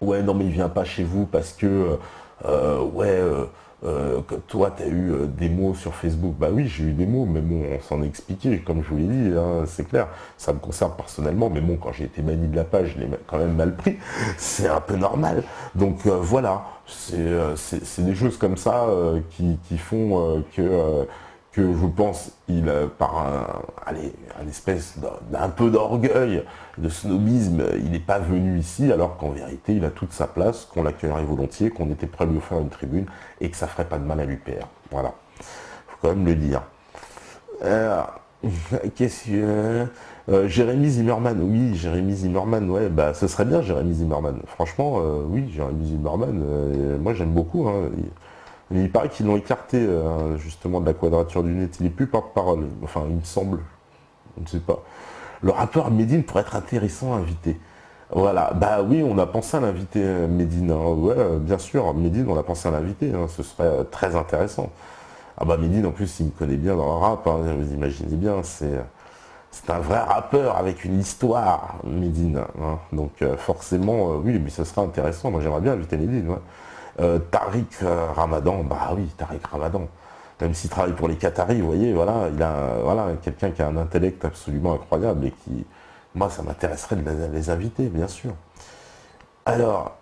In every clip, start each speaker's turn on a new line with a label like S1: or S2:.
S1: ouais, non, mais il vient pas chez vous parce que, ouais, que toi, tu as eu des mots sur Facebook. Bah oui, j'ai eu des mots, mais bon, on s'en est expliqué, comme je vous l'ai dit, hein, c'est clair. Ça me concerne personnellement, mais bon, quand j'ai été banni de la page, je l'ai quand même mal pris. C'est un peu normal. Donc voilà, c'est des choses comme ça qui font que je pense, par allez, un espèce d'un peu d'orgueil, de snobisme, il n'est pas venu ici, alors qu'en vérité, il a toute sa place, qu'on l'accueillerait volontiers, qu'on était prêt à lui offrir une tribune, et que ça ferait pas de mal à l'UPR. Voilà, faut quand même le dire. Alors, qu'est-ce que... Jérémy Zimmerman, oui, Jérémy Zimmerman, ouais, bah ce serait bien Jérémy Zimmerman. Franchement, oui, Jérémy Zimmerman, moi j'aime beaucoup, hein. Il paraît qu'ils l'ont écarté justement de la Quadrature du Net. Il n'est plus porte-parole. Enfin, il me semble. Je ne sais pas. Le rappeur Medine pourrait être intéressant à inviter. Voilà. Bah oui, on a pensé à l'inviter Medine, hein. Ouais, bien sûr. Medine, on a pensé à l'inviter, hein. Ce serait très intéressant. Ah bah Medine, en plus, il me connaît bien dans le rap, hein. Vous imaginez bien. C'est un vrai rappeur avec une histoire, Medine, hein. Donc forcément, oui, mais ce serait intéressant. Moi, j'aimerais bien inviter Medine, ouais. Tariq Ramadan, bah oui, Tariq Ramadan. Même s'il travaille pour les Qataris, vous voyez, voilà, il a voilà, quelqu'un qui a un intellect absolument incroyable et qui, moi, ça m'intéresserait de les inviter, bien sûr. Alors,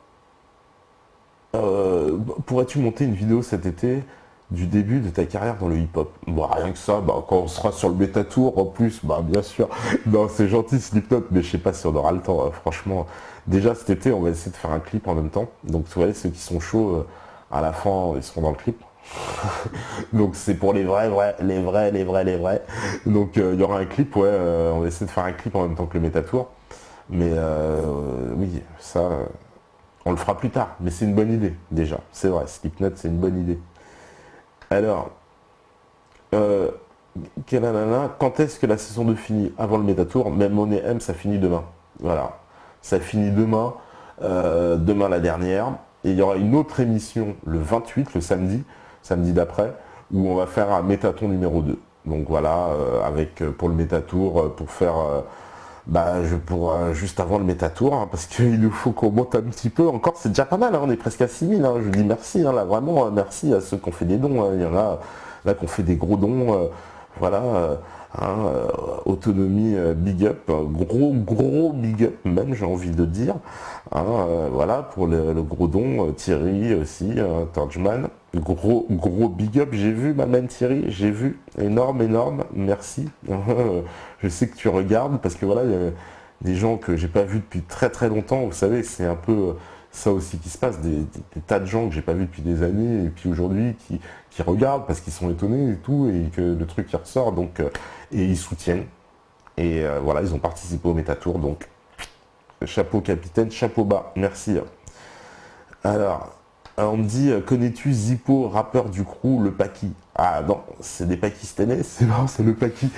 S1: pourrais-tu monter une vidéo cet été du début de ta carrière dans le hip-hop? Bon, rien que ça, bah, quand on sera sur le Métatour, en plus, bah bien sûr. Non, c'est gentil Slipknot, mais je sais pas si on aura le temps, franchement. Déjà cet été, on va essayer de faire un clip en même temps. Donc, vous voyez, ceux qui sont chauds, à la fin, ils seront dans le clip. Donc, c'est pour les vrais, vrais, les vrais, les vrais, les vrais. Donc, il y aura un clip, ouais, on va essayer de faire un clip en même temps que le Métatour. Mais oui, ça, on le fera plus tard. Mais c'est une bonne idée, déjà. C'est vrai, Slipknot, c'est une bonne idée. Alors, euh, quand est-ce que la saison 2 finit? Avant le Métatour, même Money M, ça finit demain. Voilà. Ça finit demain, demain la dernière. Et il y aura une autre émission le 28, le samedi, samedi d'après, où on va faire un Métaton numéro 2. Donc voilà, avec pour le Métatour, pour faire bah, pour juste avant le Métatour, hein, parce qu'il nous faut qu'on monte un petit peu. Encore, c'est déjà pas mal, hein, on est presque à 6000. Hein, je dis merci, hein, là, vraiment, merci à ceux qui ont fait des dons. Hein. Il y en a là qui ont fait des gros dons. Voilà, hein, autonomie, big up, gros, gros big up même, j'ai envie de dire. Hein, voilà, pour le gros don, Thierry aussi, Torchman. Gros, gros big up, j'ai vu ma main Thierry, j'ai vu, énorme, énorme, merci. Je sais que tu regardes, parce que voilà, il y a des gens que j'ai pas vus depuis très très longtemps, vous savez, c'est un peu ça aussi qui se passe, des tas de gens que j'ai pas vus depuis des années, et puis aujourd'hui qui regardent parce qu'ils sont étonnés et tout, et que le truc qui ressort, donc, et ils soutiennent. Et voilà, ils ont participé au Métatour, donc chapeau capitaine, chapeau bas, merci. Alors, on me dit, connais-tu Zippo, rappeur du crew, le Paki? Ah non, c'est des Pakistanais, c'est marrant, c'est le Paki.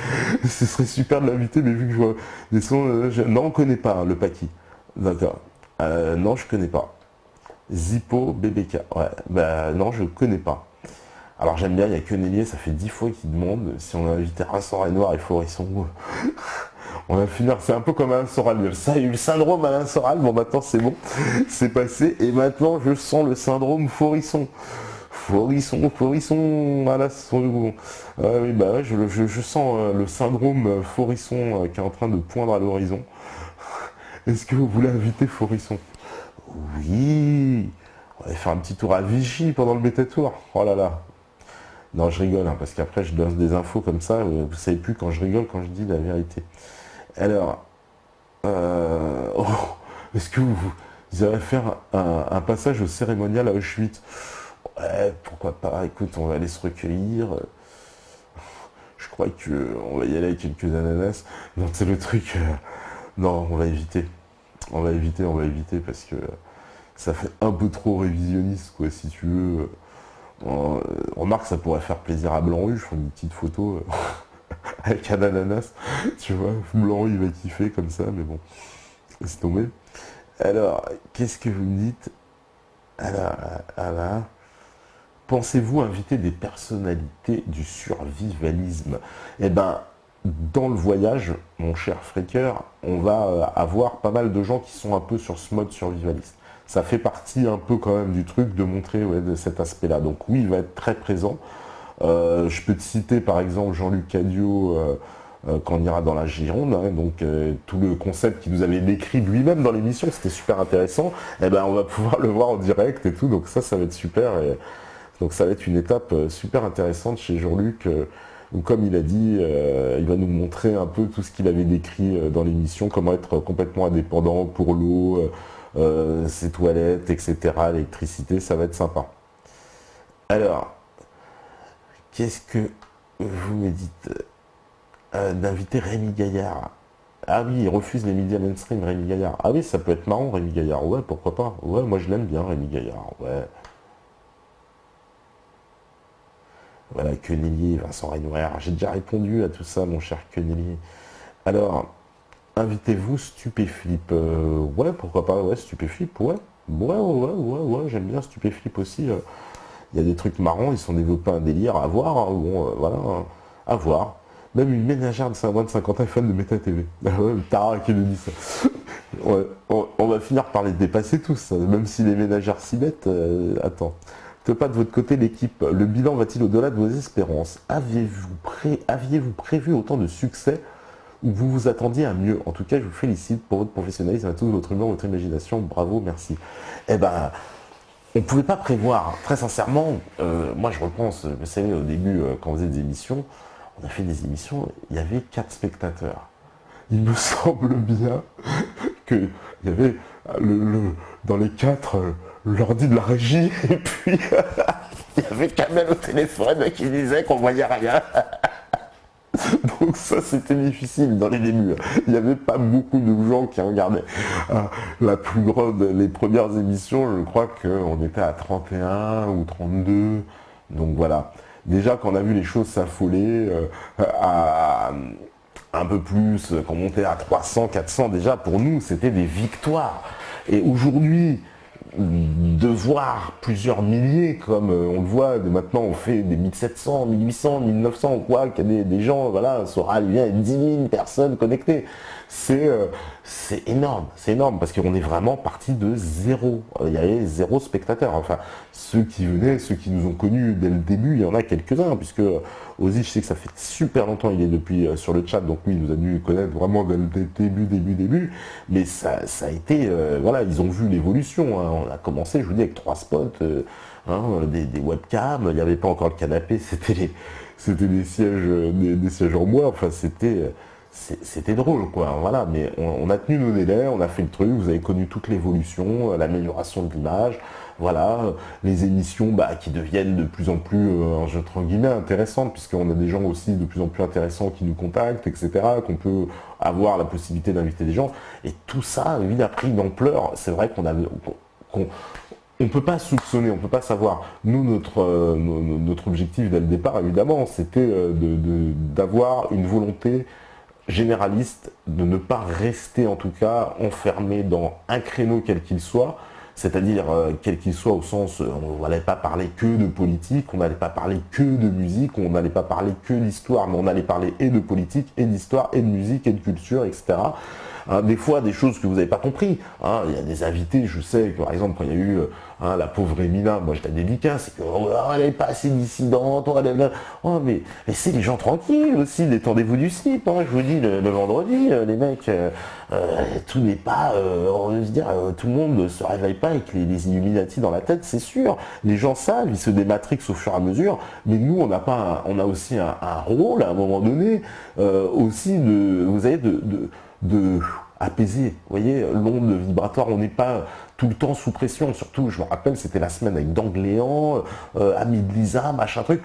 S1: Ce serait super de l'inviter, mais vu que je vois des sons, non, on connaît pas hein, le Paki. D'accord. Non, je connais pas. Zippo, BBK. Ouais, bah non, je connais pas. Alors j'aime bien, il y a que Nellier, ça fait 10 fois qu'il demande si on a invité Vincent Renoir et Forisson. On va finir, c'est un peu comme Alain Soral. Il y a eu le syndrome Alain Soral, bon maintenant c'est bon, c'est passé. Et maintenant je sens le syndrome Forisson. Forisson, Forisson, voilà, oui, bah ouais, je sens le syndrome Forisson qui est en train de poindre à l'horizon. Est-ce que vous voulez inviter Forisson? Oui, on va faire un petit tour à Vichy pendant le Métatour. Oh là là. Non, je rigole, hein, parce qu'après je donne des infos comme ça, vous savez plus quand je rigole, quand je dis la vérité. Alors, oh, est-ce que vous allez faire un passage au cérémonial à Auschwitz? Ouais, pourquoi pas, écoute, on va aller se recueillir. Je crois qu'on va y aller avec quelques ananas. Non, c'est le truc. Non, on va éviter. On va éviter parce que ça fait un peu trop révisionniste, quoi, si tu veux. Remarque, ça pourrait faire plaisir à Blanc-Rue, je ferai une petite photo avec un ananas. Tu vois, Blanc-Rue, il va kiffer comme ça, mais bon, laisse tomber. Alors, qu'est-ce que vous me dites? Alors, pensez-vous inviter des personnalités du survivalisme? Eh ben, dans le voyage, mon cher Freaker, on va avoir pas mal de gens qui sont un peu sur ce mode survivaliste. ça fait partie un peu quand même du truc de montrer de cet aspect-là. Donc oui, il va être très présent. Je peux te citer par exemple Jean-Luc Cadio quand on ira dans la Gironde, hein, donc tout le concept qu'il nous avait décrit lui-même dans l'émission, c'était super intéressant. Et ben on va pouvoir le voir en direct et tout, donc ça va être super. Et donc ça va être une étape super intéressante chez Jean-Luc, où comme il a dit, il va nous montrer un peu tout ce qu'il avait décrit dans l'émission, comment être complètement indépendant pour l'eau, ses toilettes, etc., l'électricité, ça va être sympa. Alors, qu'est-ce que vous me dites d'inviter Rémi Gaillard? Ah oui, il refuse les médias mainstream, Rémi Gaillard. Ah oui, ça peut être marrant, Rémi Gaillard. Ouais, pourquoi pas. Ouais, moi je l'aime bien, Rémi Gaillard. Ouais. Voilà, Quenelier, Vincent Renoir. J'ai déjà répondu à tout ça, mon cher Quenelier. Alors, invitez-vous Stupéflip. Ouais, pourquoi pas. Ouais, Stupéflip, ouais. Ouais, j'aime bien Stupéflip aussi. Il y a des trucs marrants, ils sont développés un délire à voir. Hein, bon, voilà, hein, à voir. Même une ménagère de moins de 50 ans est fan de Méta TV. Tara qui nous dit ça. Ouais, on va finir par les dépasser tous, hein, même si les ménagères s'y mettent. Attends. Pas de votre côté l'équipe, le bilan va-t-il au-delà de vos espérances? Aviez-vous prévu autant de succès ou vous vous attendiez à mieux? En tout cas, je vous félicite pour votre professionnalisme, à tous votre humour, votre imagination. Bravo, merci. Eh ben, on ne pouvait pas prévoir. Très sincèrement, moi je repense, vous savez, au début, quand on faisait des émissions, on a fait des émissions, il y avait 4 spectateurs. Il me semble bien qu'il y avait dans les 4 l'ordi de la régie, et puis il y avait Kamel au téléphone qui disait qu'on voyait rien. Donc ça c'était difficile dans les débuts. Il n'y avait pas beaucoup de gens qui regardaient. La plus grande, les premières émissions, je crois qu'on était à 31 ou 32. Donc voilà. Déjà quand on a vu les choses s'affoler à un peu plus, quand on montait à 300, 400, déjà pour nous c'était des victoires. Et aujourd'hui, de voir plusieurs milliers, comme on le voit, maintenant on fait des 1700, 1800, 1900, on voit qu'il y a des gens, voilà, Soral, il y a 10 000 personnes connectées. C'est énorme, parce qu'on est vraiment parti de zéro. Il y avait 0 spectateur. Enfin, ceux qui venaient, ceux qui nous ont connus dès le début, il y en a quelques-uns, puisque Ozzy, je sais que ça fait super longtemps, il est depuis sur le chat, donc lui, il nous a dû connaître vraiment dès le début, mais ça a été, voilà, ils ont vu l'évolution, hein. On a commencé, je vous dis, avec 3 spots, des webcams, il n'y avait pas encore le canapé, c'était des sièges en bois, enfin, c'était drôle, quoi, voilà, mais on a tenu nos délais, on a fait le truc, vous avez connu toute l'évolution, l'amélioration de l'image, voilà, les émissions qui deviennent de plus en plus, entre guillemets, intéressantes, puisqu'on a des gens aussi de plus en plus intéressants qui nous contactent, etc., qu'on peut avoir la possibilité d'inviter des gens, et tout ça, il a pris une ampleur, c'est vrai qu'on ne peut pas soupçonner, on ne peut pas savoir. Nous, notre objectif dès le départ, évidemment, c'était d'avoir une volonté généraliste, de ne pas rester en tout cas enfermé dans un créneau quel qu'il soit, c'est-à-dire quel qu'il soit au sens, on n'allait pas parler que de politique, on n'allait pas parler que de musique, on n'allait pas parler que d'histoire, mais on allait parler et de politique, et d'histoire, et de musique, et de culture, etc. Des fois, des choses que vous n'avez pas compris. Il y a des invités, je sais, que, par exemple, quand il y a eu la pauvre Emina, moi je la dédicace, c'est qu'elle n'est pas assez dissidente, mais laissez les gens tranquilles aussi, détendez-vous du slip, je vous dis, le vendredi, les mecs, tout n'est pas, on veut se dire, tout le monde ne se réveille pas avec les Illuminati dans la tête, c'est sûr. Les gens savent, ils se dématrixent au fur et à mesure, mais nous, on a aussi un rôle, à un moment donné, aussi de apaiser, vous voyez, l'onde vibratoire, on n'est pas tout le temps sous pression, surtout, je me rappelle, c'était la semaine avec Dangléan, Ami de Lisa, machin truc,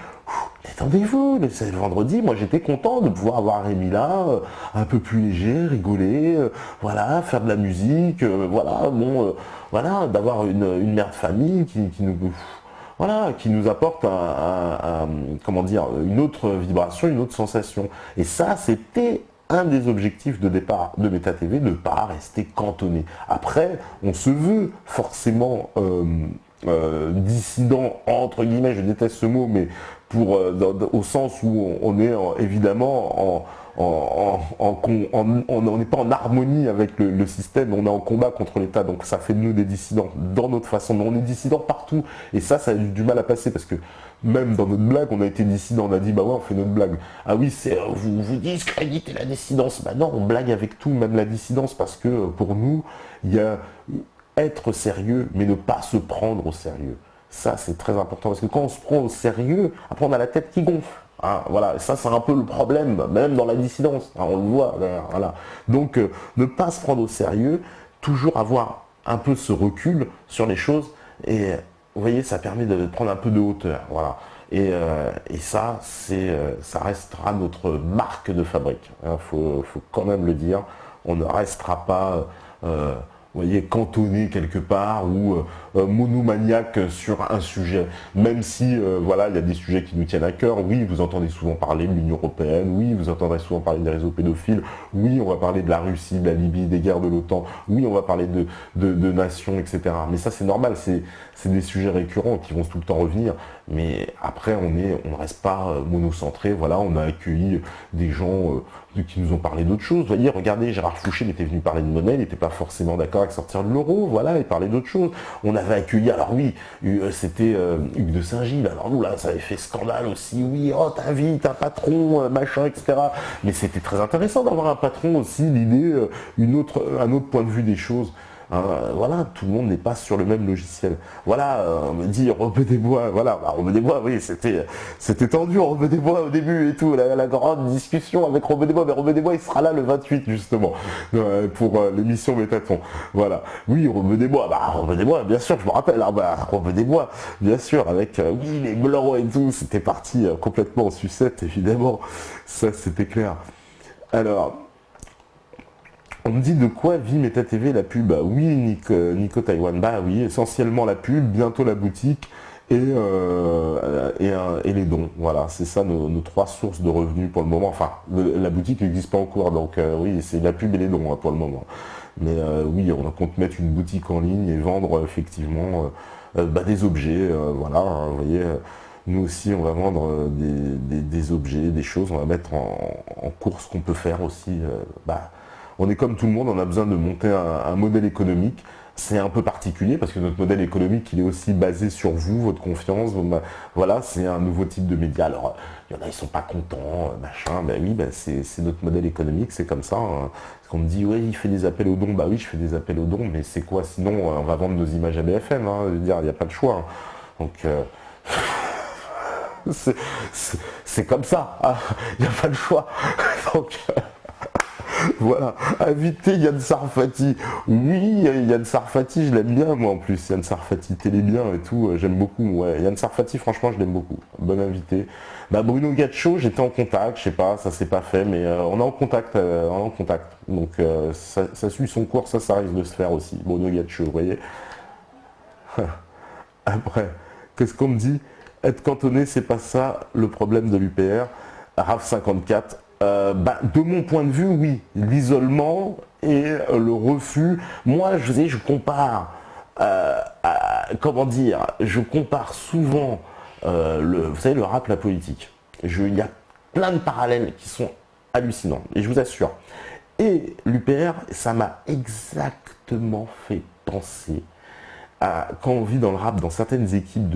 S1: détendez-vous, c'est le vendredi, moi j'étais content de pouvoir avoir Rémi là, un peu plus léger, rigoler, voilà, faire de la musique, voilà, d'avoir une mère de famille qui nous... Voilà, qui nous apporte comment dire, une autre vibration, une autre sensation. Et ça, c'était un des objectifs de départ de Méta TV, ne pas rester cantonné. Après, on se veut forcément dissident, entre guillemets, je déteste ce mot, mais au sens où on est évidemment on n'est pas en harmonie avec le système, on est en combat contre l'État, donc ça fait de nous des dissidents dans notre façon. Mais on est dissidents partout, et ça a eu du mal à passer, parce que même dans notre blague, on a été dissidents, on a dit bah ouais, on fait notre blague. Ah oui, vous discréditez la dissidence. Bah non, on blague avec tout, même la dissidence, parce que pour nous, il y a être sérieux, mais ne pas se prendre au sérieux. Ça, c'est très important, parce que quand on se prend au sérieux, après on a la tête qui gonfle. Hein, voilà, ça c'est un peu le problème, même dans la dissidence, hein, on le voit. Voilà. Donc, ne pas se prendre au sérieux, toujours avoir un peu ce recul sur les choses, et vous voyez, ça permet de prendre un peu de hauteur. Voilà. Et ça, ça restera notre marque de fabrique. Il faut quand même le dire. On ne restera pas vous voyez, cantonné quelque part ou monomaniaque sur un sujet. Même si, voilà, il y a des sujets qui nous tiennent à cœur. Oui, vous entendez souvent parler de l'Union européenne. Oui, vous entendrez souvent parler des réseaux pédophiles. Oui, on va parler de la Russie, de la Libye, des guerres de l'OTAN. Oui, on va parler de nations, etc. Mais ça, c'est normal. C'est des sujets récurrents qui vont tout le temps revenir. Mais après, on ne reste pas monocentré. Voilà, on a accueilli des gens qui nous ont parlé d'autres choses. Vous voyez, regardez, Gérard Fouché, il était venu parler de monnaie, il n'était pas forcément d'accord avec sortir de l'euro, voilà, il parlait d'autres choses. On avait accueilli, alors oui, c'était Hugues de Saint-Gilles, alors nous, là, ça avait fait scandale aussi, oui, oh, t'invites un patron, machin, etc. Mais c'était très intéressant d'avoir un patron aussi, l'idée, un autre point de vue des choses. Voilà, tout le monde n'est pas sur le même logiciel. Voilà, on me dit Robin des Bois, voilà, bah, Robin des Bois, oui, c'était tendu, Robin des Bois au début et tout, la grande discussion avec Robin des Bois, mais Robin des Bois il sera là le 28 justement, pour l'émission Métaton. Voilà, oui, Robin des Bois, bien sûr, je me rappelle, Robin des Bois, bien sûr, avec oui, les blancs et tout, c'était parti complètement en sucette, évidemment, ça c'était clair. Alors, on me dit de quoi vit Meta TV la pub. Bah oui, Nico Taïwan, bah oui, essentiellement la pub, bientôt la boutique et les dons. Voilà, c'est ça nos trois sources de revenus pour le moment. Enfin, la boutique n'existe pas encore, donc oui, c'est la pub et les dons pour le moment. Mais oui, on compte mettre une boutique en ligne et vendre effectivement des objets. Voilà, hein, vous voyez. Nous aussi, on va vendre des objets, des choses. On va mettre en cours ce qu'on peut faire aussi. On est comme tout le monde, on a besoin de monter un modèle économique. C'est un peu particulier parce que notre modèle économique, il est aussi basé sur vous, votre confiance. Voilà, c'est un nouveau type de média. Alors, il y en a, ils sont pas contents, machin. Ben oui, c'est notre modèle économique, c'est comme ça. Hein. Parce qu'on me dit, oui, il fait des appels aux dons. Bah oui, je fais des appels aux dons, mais c'est quoi sinon? On va vendre nos images à BFM. Hein. Je veux dire, il n'y a pas de choix. Hein. Donc, c'est comme ça. Hein. Il n'y a pas de choix. Donc, voilà, inviter Yann Sarfati. Oui, Yann Sarfati, je l'aime bien, moi en plus. Yann Sarfati, télé bien et tout, j'aime beaucoup. Ouais. Yann Sarfati, franchement, je l'aime beaucoup. Bon invité. Bruno Gaccio, j'étais en contact, je sais pas, ça s'est pas fait, mais on est en contact. Donc ça suit son cours, ça risque de se faire aussi. Bruno Gaccio, vous voyez. Après, qu'est-ce qu'on me dit? Être cantonné, c'est pas ça le problème de l'UPR. RAF 54. De mon point de vue, oui, l'isolement et le refus. Moi, je compare, je compare souvent, vous savez, le rap, la politique. Il y a plein de parallèles qui sont hallucinants, et je vous assure. Et l'UPR, ça m'a exactement fait penser à quand on vit dans le rap, dans certaines équipes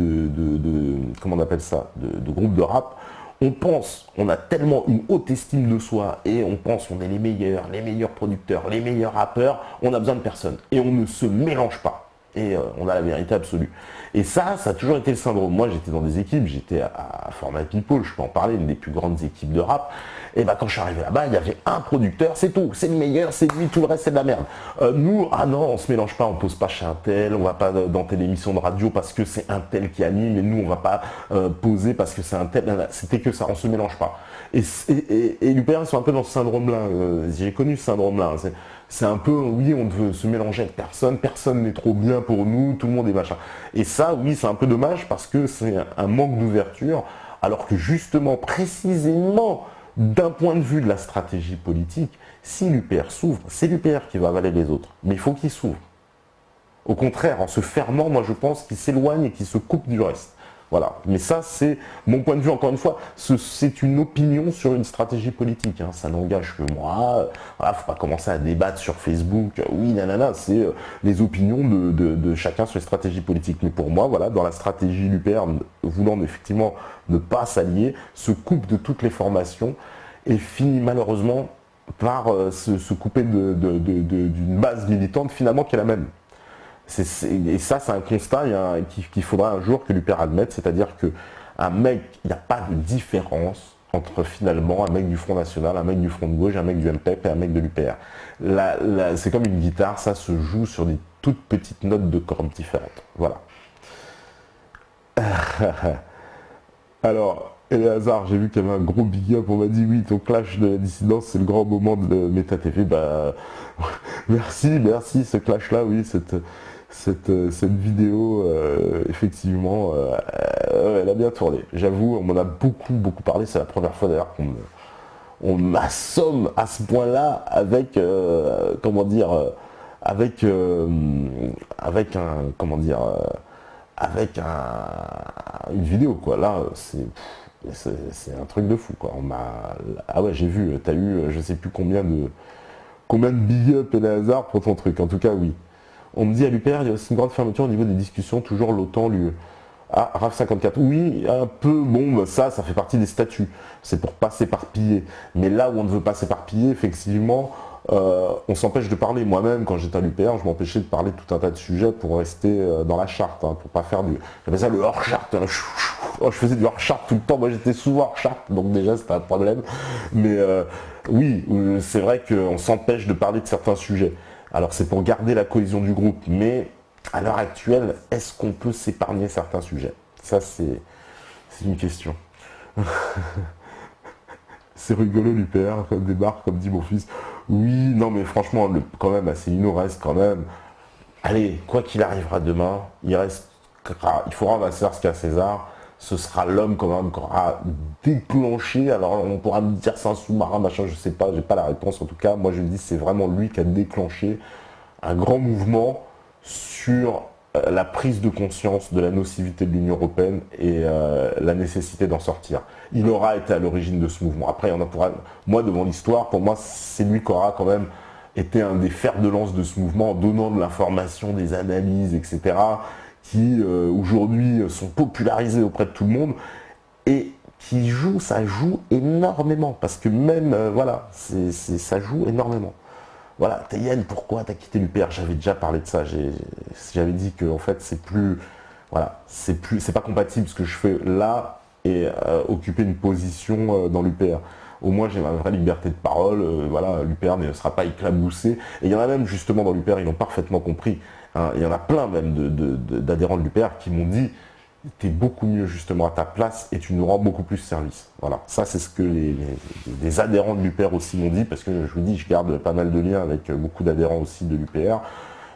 S1: comment on appelle ça, de groupes de rap. On pense, on a tellement une haute estime de soi et on pense qu'on est les meilleurs producteurs, les meilleurs rappeurs, on a besoin de personne. Et on ne se mélange pas. Et on a la vérité absolue. Et ça a toujours été le syndrome. Moi, j'étais dans des équipes, j'étais à Format People, je peux en parler, une des plus grandes équipes de rap. Et quand je suis arrivé là-bas, il y avait un producteur, c'est tout, c'est le meilleur, c'est lui, tout le reste c'est de la merde. Nous, non, on se mélange pas, on pose pas chez un tel, on va pas dans telle émission de radio parce que c'est un tel qui anime, et nous on va pas poser parce que c'est un tel. C'était que ça, on se mélange pas. Et l'UPR, ils sont un peu dans ce syndrome-là. J'ai connu ce syndrome-là. C'est un peu, oui, on veut se mélanger avec personne n'est trop bien pour nous, tout le monde est machin. Et ça, oui, c'est un peu dommage parce que c'est un manque d'ouverture, alors que justement, précisément, d'un point de vue de la stratégie politique, si l'UPR s'ouvre, c'est l'UPR qui va avaler les autres. Mais il faut qu'il s'ouvre. Au contraire, en se fermant, moi je pense qu'il s'éloigne et qu'il se coupe du reste. Voilà. Mais ça, c'est mon point de vue, encore une fois, c'est une opinion sur une stratégie politique. Hein. Ça n'engage que moi. Voilà, faut pas commencer à débattre sur Facebook. Oui, nanana, c'est les opinions de chacun sur les stratégies politiques. Mais pour moi, voilà, dans la stratégie, l'UPR, voulant effectivement ne pas s'allier, se coupe de toutes les formations et finit malheureusement par se couper d'une base militante finalement qui est la même. Et ça, c'est un constat qu'il faudra un jour que l'UPR admette, c'est-à-dire qu'un mec, il n'y a pas de différence entre finalement un mec du Front National, un mec du Front de Gauche, un mec du MPEP et un mec de l'UPR. C'est comme une guitare, ça se joue sur des toutes petites notes de cordes différentes. Voilà. Alors, Eleazar, j'ai vu qu'il y avait un gros big up, on m'a dit oui, ton clash de la dissidence, c'est le grand moment de Meta TV. Bah, merci, ce clash-là, oui, cette vidéo, effectivement, elle a bien tourné. J'avoue, on m'en a beaucoup parlé, c'est la première fois d'ailleurs on m'assomme à ce point-là avec, comment dire, avec une vidéo, quoi. Là, c'est un truc de fou, quoi. Ah ouais, j'ai vu, t'as eu, je sais plus combien de big up et les hasards pour ton truc. En tout cas, oui. On me dit à l'UPR, il y a aussi une grande fermeture au niveau des discussions, toujours l'OTAN, l'UE. Ah, RAF 54, oui, un peu, bon, bah ça fait partie des statuts. C'est pour pas s'éparpiller. Mais là où on ne veut pas s'éparpiller, effectivement, on s'empêche de parler. Moi-même, quand j'étais à l'UPR, je m'empêchais de parler de tout un tas de sujets pour rester dans la charte, hein, pour pas faire j'appelle ça le hors-charte. Hein. Je faisais du hors-charte tout le temps, moi j'étais souvent hors-charte, donc déjà c'était un problème. Mais oui, c'est vrai qu'on s'empêche de parler de certains sujets. Alors c'est pour garder la cohésion du groupe, mais à l'heure actuelle, est-ce qu'on peut s'épargner certains sujets? Ça, c'est une question. C'est rigolo l'UPR, comme débarque, comme dit mon fils. Oui, non mais franchement, quand même, Asselineau reste quand même... Allez, quoi qu'il arrivera demain, il faudra on va savoir ce qu'a César. Ce sera l'homme quand même qui aura déclenché, alors on pourra me dire c'est un sous-marin, machin, je sais pas, j'ai pas la réponse. En tout cas, moi je me dis c'est vraiment lui qui a déclenché un grand mouvement sur la prise de conscience de la nocivité de l'Union européenne et la nécessité d'en sortir. Il aura été à l'origine de ce mouvement. Après, moi, devant l'histoire, pour moi, c'est lui qui aura quand même été un des fers de lance de ce mouvement, en donnant de l'information, des analyses, etc., qui aujourd'hui sont popularisées auprès de tout le monde et ça joue énormément. Parce que même, voilà, ça joue énormément. Voilà, Taïen, pourquoi t'as quitté l'UPR? J'avais déjà parlé de ça. J'avais dit que en fait c'est pas compatible ce que je fais là et occuper une position dans l'UPR. Au moins j'ai ma vraie liberté de parole. Voilà, l'UPR ne sera pas éclaboussé. Et il y en a même justement dans l'UPR, ils l'ont parfaitement compris. Hein, il y en a plein même d'adhérents de l'UPR qui m'ont dit t'es beaucoup mieux justement à ta place et tu nous rends beaucoup plus service. Voilà, ça c'est ce que les adhérents de l'UPR aussi m'ont dit, parce que je vous dis, je garde pas mal de liens avec beaucoup d'adhérents aussi de l'UPR,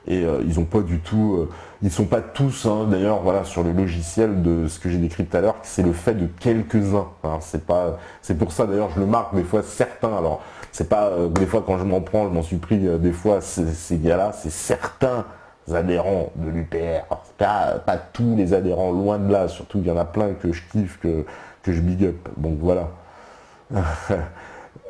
S1: et ils ont pas du tout, ils sont pas tous, hein, d'ailleurs, voilà, sur le logiciel de ce que j'ai décrit tout à l'heure, c'est le fait de quelques-uns. Hein, c'est pour ça d'ailleurs je le marque des fois certains. Alors c'est pas des fois quand je m'en prends, je m'en suis pris des fois ces gars-là, c'est certains adhérents de l'UPR, pas tous les adhérents, loin de là, surtout il y en a plein que je kiffe, que je big up, donc voilà.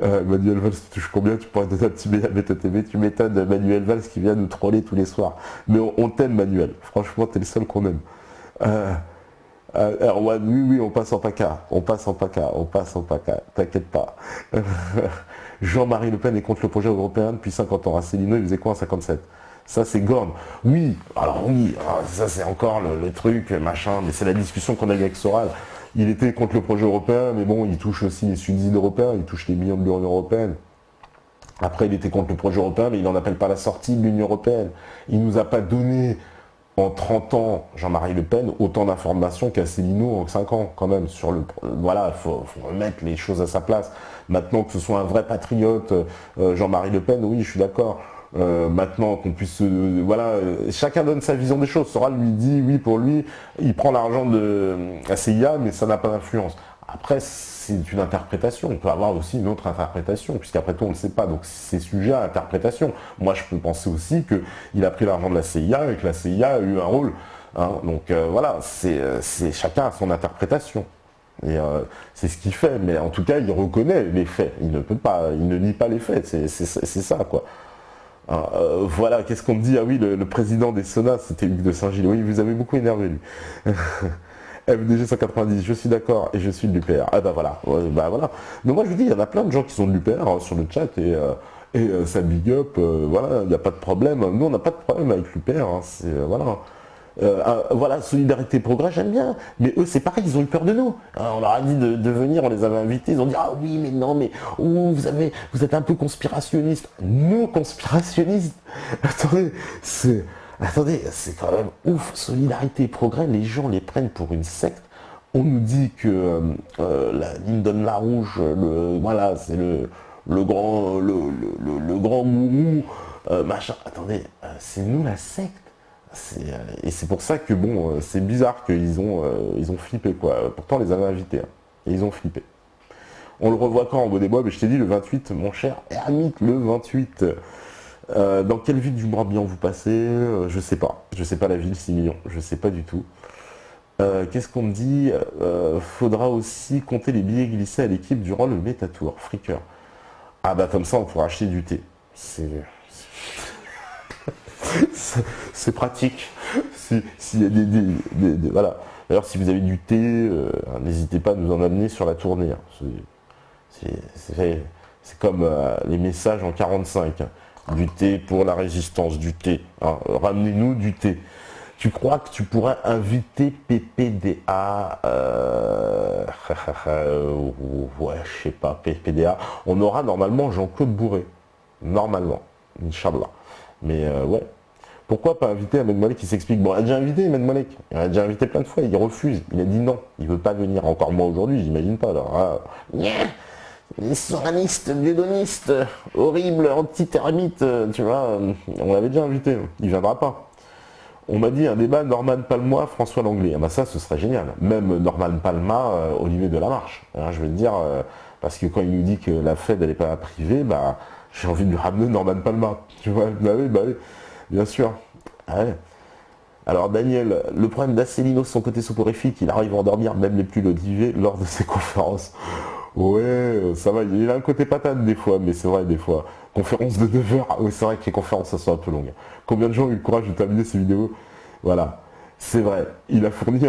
S1: Manuel Valls, tu touches combien? Tu pourrais donner un petit Meta TV, tu m'étonnes, Manuel Valls qui vient nous troller tous les soirs. Mais on t'aime Manuel, franchement t'es le seul qu'on aime. Erwan, oui, on passe en PACA, t'inquiète pas. Jean-Marie Le Pen est contre le projet européen depuis 50 ans. Asselineau, il faisait quoi en 57? Ça c'est Gorn. Oui, alors oui, ça c'est encore le truc, machin, mais c'est la discussion qu'on a eu avec Soral. Il était contre le projet européen, mais bon, il touche aussi les subsides européens, il touche les millions de l'Union européenne. Après, il était contre le projet européen, mais il n'en appelle pas la sortie de l'Union européenne. Il nous a pas donné, en 30 ans, Jean-Marie Le Pen, autant d'informations qu'Asselineau en 5 ans, quand même, sur voilà, faut remettre les choses à sa place. Maintenant, que ce soit un vrai patriote, Jean-Marie Le Pen, oui, je suis d'accord. Maintenant qu'on puisse, voilà, chacun donne sa vision des choses. Soral lui dit, oui, pour lui, il prend l'argent de la CIA, mais ça n'a pas d'influence. Après, c'est une interprétation. On peut avoir aussi une autre interprétation, puisqu'après tout, on ne le sait pas. Donc, c'est sujet à interprétation. Moi, je peux penser aussi qu'il a pris l'argent de la CIA et que la CIA a eu un rôle hein. Donc voilà, c'est chacun a son interprétation. Et c'est ce qu'il fait, mais en tout cas, il reconnaît les faits. Il ne peut pas, il ne nie pas les faits. C'est ça, quoi. Voilà, qu'est-ce qu'on me dit? Ah oui, le président des Sonas, c'était Hugues de Saint-Gilles. Oui, vous avez beaucoup énervé, lui. FDG 190, je suis d'accord et je suis de l'UPR. Ah bah voilà, ouais, bah voilà. Mais moi je vous dis, il y en a plein de gens qui sont de l'UPR hein, sur le chat et ça big up, voilà, il n'y a pas de problème. Nous on n'a pas de problème avec l'UPR, hein, c'est voilà. Voilà, Solidarité Progrès, j'aime bien. Mais eux, c'est pareil, ils ont eu peur de nous. On leur a dit de venir, on les avait invités, ils ont dit, ah oui, mais non, mais vous êtes un peu conspirationniste. Nous, conspirationnistes. Attendez, c'est quand même ouf. Solidarité et Progrès, les gens les prennent pour une secte. On nous dit que la Lyndon LaRouche, voilà, c'est le grand gourou, machin. Attendez, c'est nous la secte. Et c'est pour ça que bon, c'est bizarre qu'ils ont flippé quoi. Pourtant on les avait invités hein, et ils ont flippé. On le revoit quand en beau débat, mais je t'ai dit le 28, mon cher ermite, le 28. Dans quelle ville du Morbihan vous passez? Je sais pas. Je sais pas la ville, 6 millions. Je sais pas du tout. Qu'est-ce qu'on me dit? Faudra aussi compter les billets glissés à l'équipe durant le Métatour. Fricker. Ah bah comme ça on pourra acheter du thé. C'est pratique. S'il y a voilà. D'ailleurs, si vous avez du thé, n'hésitez pas à nous en amener sur la tournée. Hein. C'est comme les messages en 45. Hein. Du thé pour la résistance, du thé. Hein. Ramenez-nous du thé. Tu crois que tu pourrais inviter PPDA ouais, je sais pas, PPDA. On aura normalement Jean-Claude Bourré. Normalement. Inch'Allah. Mais ouais. Pourquoi pas inviter Ahmed Malek qui s'explique? Bon, il a déjà invité Ahmed Malek. Il a déjà invité plein de fois, il refuse. Il a dit non. Il veut pas venir. Encore moi aujourd'hui, j'imagine pas. Alors, les soranistes, dieudonnistes, horribles, anti-termites, tu vois. On l'avait déjà invité. Il viendra pas. On m'a dit un débat Norman Palma, François Langlais. Ah bah ça, ce serait génial. Même Norman Palma, Olivier Delamarche. Hein, je vais te dire, parce que quand il nous dit que la Fed, elle n'est pas privée, bah, j'ai envie de lui ramener Norman Palma. Tu vois, bah oui. Bien sûr. Ah ouais. Alors Daniel, le problème d'Asselineau, son côté soporifique, il arrive à endormir même les plus motivés lors de ses conférences. Ouais, ça va, il a un côté patate des fois, mais c'est vrai des fois. Conférence de 9 heures, oui c'est vrai que les conférences ça sont un peu longues. Combien de gens ont eu le courage de terminer ces vidéos? Voilà, c'est vrai, il a fourni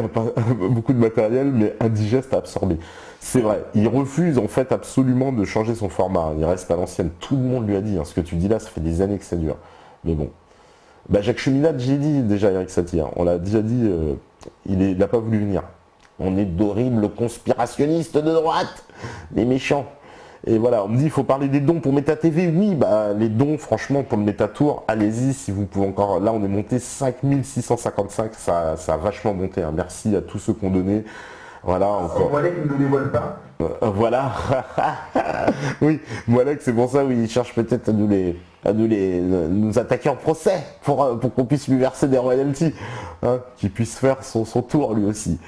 S1: beaucoup de matériel, mais indigeste à absorber. C'est vrai, il refuse en fait absolument de changer son format, il reste à l'ancienne. Tout le monde lui a dit, hein, ce que tu dis là, ça fait des années que ça dure. Mais bon. Bah Jacques Cheminade, j'ai dit déjà Eric Satie, hein. On l'a déjà dit, il n'a pas voulu venir. On est d'horribles conspirationnistes de droite, les méchants. Et voilà, on me dit il faut parler des dons pour Meta TV. Oui, bah les dons, franchement, pour le Métatour, allez-y si vous pouvez encore. Là, on est monté 5655, ça a vachement monté. Hein. Merci à tous ceux qui ont donné. Voilà, encore.
S2: Malek ne nous dévoile pas.
S1: Voilà. Oui, Malek, c'est pour ça, oui, il cherche peut-être à nous attaquer en procès pour qu'on puisse lui verser des royalties, hein, qu'il puisse faire son tour lui aussi.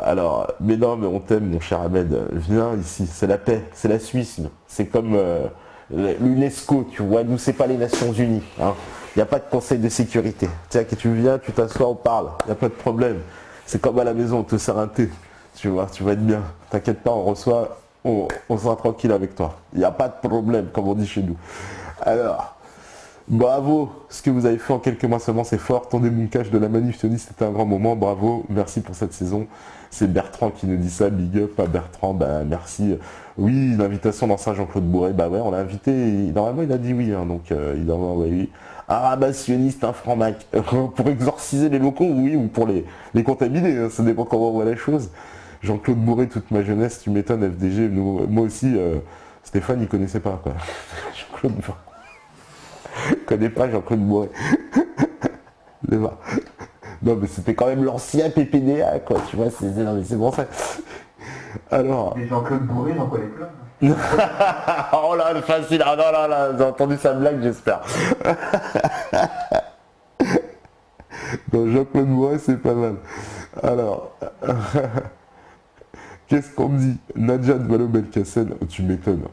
S1: Alors, mais non, mais on t'aime, mon cher Ahmed. Viens ici, c'est la paix, c'est la Suisse. C'est comme l'UNESCO, tu vois. Nous, c'est pas les Nations Unies. Hein. Il n'y a pas de conseil de sécurité. Tiens, que tu viens, tu t'assois, on parle. Il n'y a pas de problème. C'est comme à la maison, on te sert un thé. Tu vois, tu vas être bien. T'inquiète pas, on sera tranquille avec toi. Il n'y a pas de problème, comme on dit chez nous. Alors, bravo. Ce que vous avez fait en quelques mois seulement, c'est fort. Ton démoncage de la manif, Tony, c'était un grand moment. Bravo. Merci pour cette saison. C'est Bertrand qui nous dit ça. Big up à Bertrand. Bah, merci. Oui, l'invitation dans Saint-Jean-Claude Bourré. Bah ouais, on l'a invité. Normalement, il a dit oui. Hein, donc, il doit avoir oui. Arabationniste, un franc-mac. Pour exorciser les locaux, oui, ou pour les contaminer. Hein, ça dépend comment on voit la chose. Jean-Claude Bourré, toute ma jeunesse, tu m'étonnes, FDG. Moi aussi, Stéphane, il connaissait pas, quoi. Jean-Claude Bourré. Je connais pas Jean-Claude Bourré. Non, mais c'était quand même l'ancien PPDA, quoi. Tu vois, c'est bon ça. Alors.
S2: Mais Jean-Claude Bourré, j'en connais plein.
S1: Oh là, facile. Ah non, là, j'ai entendu sa blague, j'espère. Non, Jean-Claude Bourré, c'est pas mal. Alors. Qu'est-ce qu'on me dit? Najat Vallaud-Belkacem, tu m'étonnes.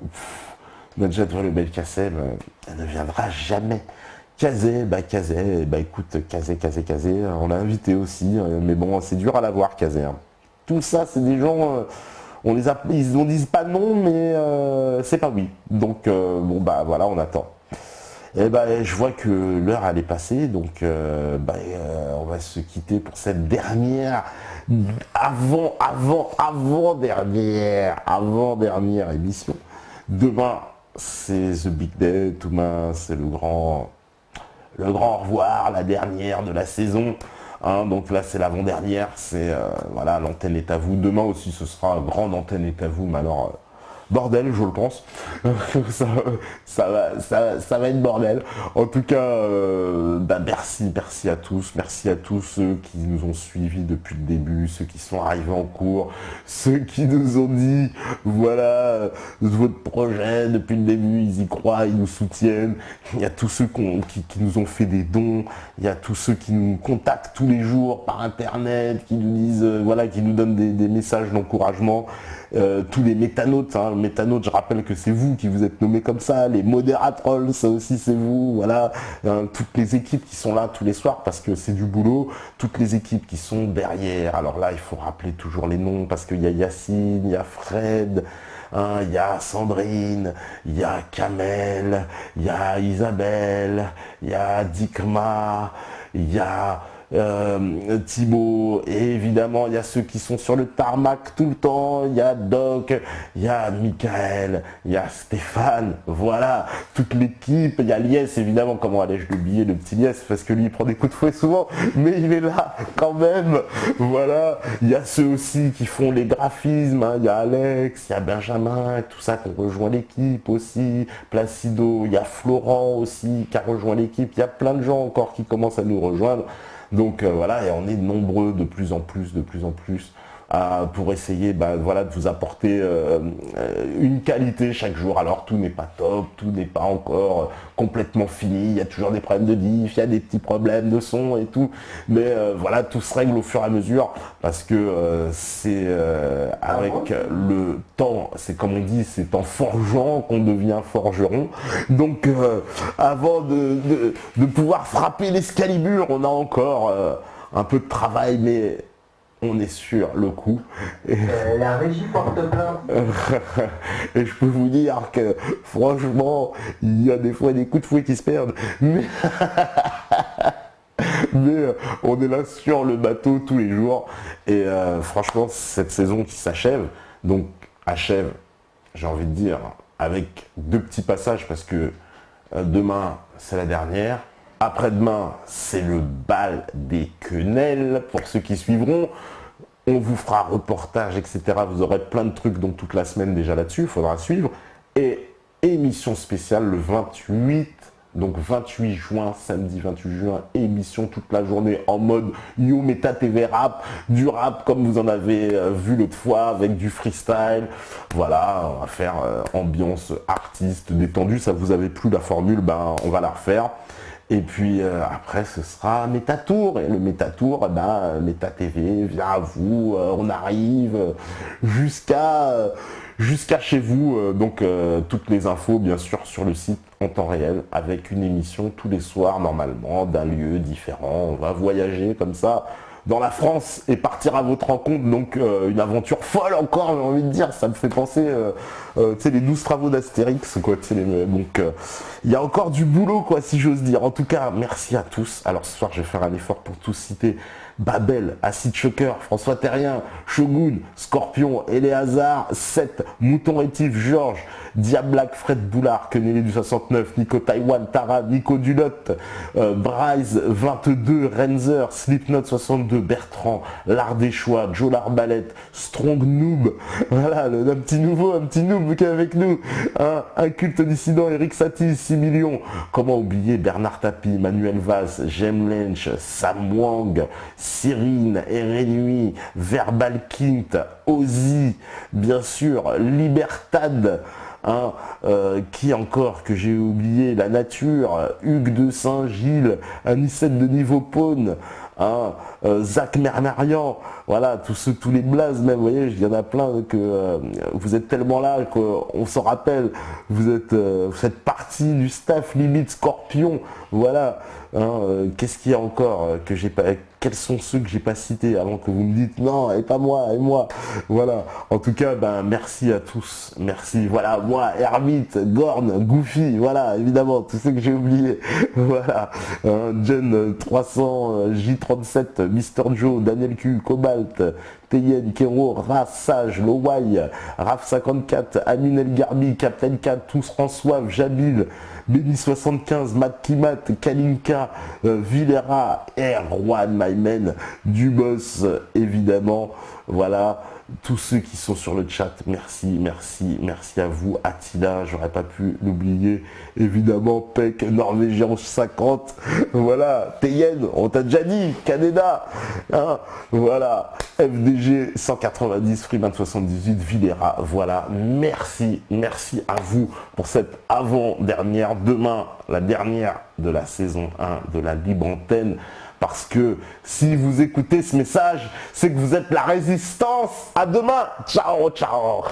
S1: Najat Vallaud-Belkacem, elle ne viendra jamais. Kazé, écoute, Kazé, on l'a invité aussi, mais bon, c'est dur à l'avoir, Kazé. Hein. Tout ça, c'est des gens, ils ne disent pas non, mais c'est pas oui. Donc, bon, bah voilà, on attend. Et je vois que l'heure elle est passée, donc on va se quitter pour cette dernière, avant-dernière émission. Demain, c'est The Big Day, demain, c'est le grand au revoir, la dernière de la saison. Hein, donc là, c'est l'avant-dernière, c'est voilà, l'antenne est à vous. Demain aussi, ce sera grande antenne est à vous, mais alors bordel, je le pense. Ça va être bordel. En tout cas, merci à tous ceux qui nous ont suivis depuis le début, ceux qui sont arrivés en cours, ceux qui nous ont dit, voilà, votre projet depuis le début, ils y croient, ils nous soutiennent. Il y a tous ceux qui nous ont fait des dons, il y a tous ceux qui nous contactent tous les jours par internet, qui nous disent, voilà, qui nous donnent des messages d'encouragement. Tous les métanautes, hein, métanautes, je rappelle que c'est vous qui vous êtes nommés comme ça, les modératrolls, ça aussi c'est vous, voilà, toutes les équipes qui sont là tous les soirs parce que c'est du boulot, toutes les équipes qui sont derrière, alors là il faut rappeler toujours les noms parce qu'il y a Yacine, il y a Fred, hein, il y a Sandrine, il y a Kamel, il y a Isabelle, il y a Dikma, il y a Thibaut, et évidemment il y a ceux qui sont sur le tarmac tout le temps, il y a Doc, il y a Michael, il y a Stéphane, voilà, toute l'équipe, il y a Lies évidemment, comment allais-je l'oublier, le petit Lies, parce que lui il prend des coups de fouet souvent, mais il est là quand même, voilà, il y a ceux aussi qui font les graphismes, hein, il y a Alex, il y a Benjamin, tout ça qui rejoint l'équipe aussi, Placido, il y a Florent aussi qui a rejoint l'équipe, il y a plein de gens encore qui commencent à nous rejoindre. Donc voilà, et on est nombreux de plus en plus, pour essayer voilà, de vous apporter une qualité chaque jour. Alors tout n'est pas top, tout n'est pas encore complètement fini, il y a toujours des problèmes de diff, il y a des petits problèmes de son et tout, mais voilà, tout se règle au fur et à mesure, parce que c'est avec le temps, c'est comme on dit, c'est en forgeant qu'on devient forgeron. Donc avant de pouvoir frapper l'Excalibur, on a encore un peu de travail, mais on est sur le coup.
S2: La régie porte plainte.
S1: Et je peux vous dire que franchement, il y a des fois des coups de fouet qui se perdent. Mais, on est là sur le bateau tous les jours. Et franchement, cette saison qui s'achève, donc achève, j'ai envie de dire, avec 2 petits passages, parce que demain, c'est la dernière. Après-demain, c'est le bal des quenelles, pour ceux qui suivront. On vous fera reportage, etc. Vous aurez plein de trucs donc toute la semaine déjà là-dessus, il faudra suivre. Et émission spéciale le 28, donc 28 juin, samedi 28 juin, émission toute la journée en mode Yo Meta TV Rap, du rap comme vous en avez vu l'autre fois, avec du freestyle. Voilà, on va faire ambiance artiste détendue, ça vous avait plu la formule, on va la refaire. Et puis après ce sera Métatour, et le Métatour, Méta TV vient à vous, on arrive jusqu'à chez vous, donc toutes les infos bien sûr sur le site en temps réel, avec une émission tous les soirs normalement, d'un lieu différent, on va voyager comme ça dans la France et partir à votre rencontre, donc une aventure folle encore, j'ai envie de dire, ça me fait penser, tu sais, les 12 travaux d'Astérix, quoi, tu sais, donc il y a encore du boulot, quoi, si j'ose dire. En tout cas, merci à tous. Alors ce soir, je vais faire un effort pour tous citer. Babel, Acid Choker, François Terrien, Shogun, Scorpion, Eléazar, Seth, Mouton Rétif, Georges, Diablac, Fred Boulard, Kenélé du 69, Nico Taïwan, Tara, Nico Dulotte, Bryce 22, Renzer, Slipknot 62, Bertrand, L'Art des Choix, Joe l'Arbalète, Strong Noob, voilà, un petit noob qui est avec nous, un culte dissident, Eric Satie, 6 millions, comment oublier Bernard Tapie, Manuel Valls, Jem Lynch, Sam Wang, Cyrine, Erenui, Verbal Kint, Ozzy, bien sûr, Libertad, qui encore que j'ai oublié, La Nature, Hugues de Saint-Gilles, Anicette de Nivopone, Zach Mermarian, voilà, tous les blazes même, vous voyez, il y en a plein que vous êtes tellement là qu'on s'en rappelle, vous faites partie du staff limite Scorpion, voilà, qu'est-ce qu'il y a encore que j'ai pas, quels sont ceux que j'ai pas cités avant que vous me dites non, et pas moi, et moi, voilà, en tout cas, ben, merci à tous, merci, voilà, moi, Hermite, Gorn, Goofy, voilà, évidemment, tous ceux que j'ai oubliés, voilà, Jen 300, J37, Mister Joe, Daniel Q, Cobalt, Teyen, Kero, Ras, Sage, Lowai, Raf54, Amin El Garbi, Captain 4, Tous François, Jabil, Benny75, Matt Kimat, Kalinka, Villera, Erwan, My Man, Dubos, évidemment, voilà, tous ceux qui sont sur le chat, merci, merci, merci à vous, Attila, j'aurais pas pu l'oublier, évidemment, Peck, Norvégien 50, voilà, Teyen, on t'a déjà dit, Canada, voilà, FDG 190, Freeman 78, Villera, voilà, merci, merci à vous pour cette avant-dernière, demain, la dernière de la saison 1 de la Libre Antenne. Parce que si vous écoutez ce message, c'est que vous êtes la résistance. À demain. Ciao, ciao.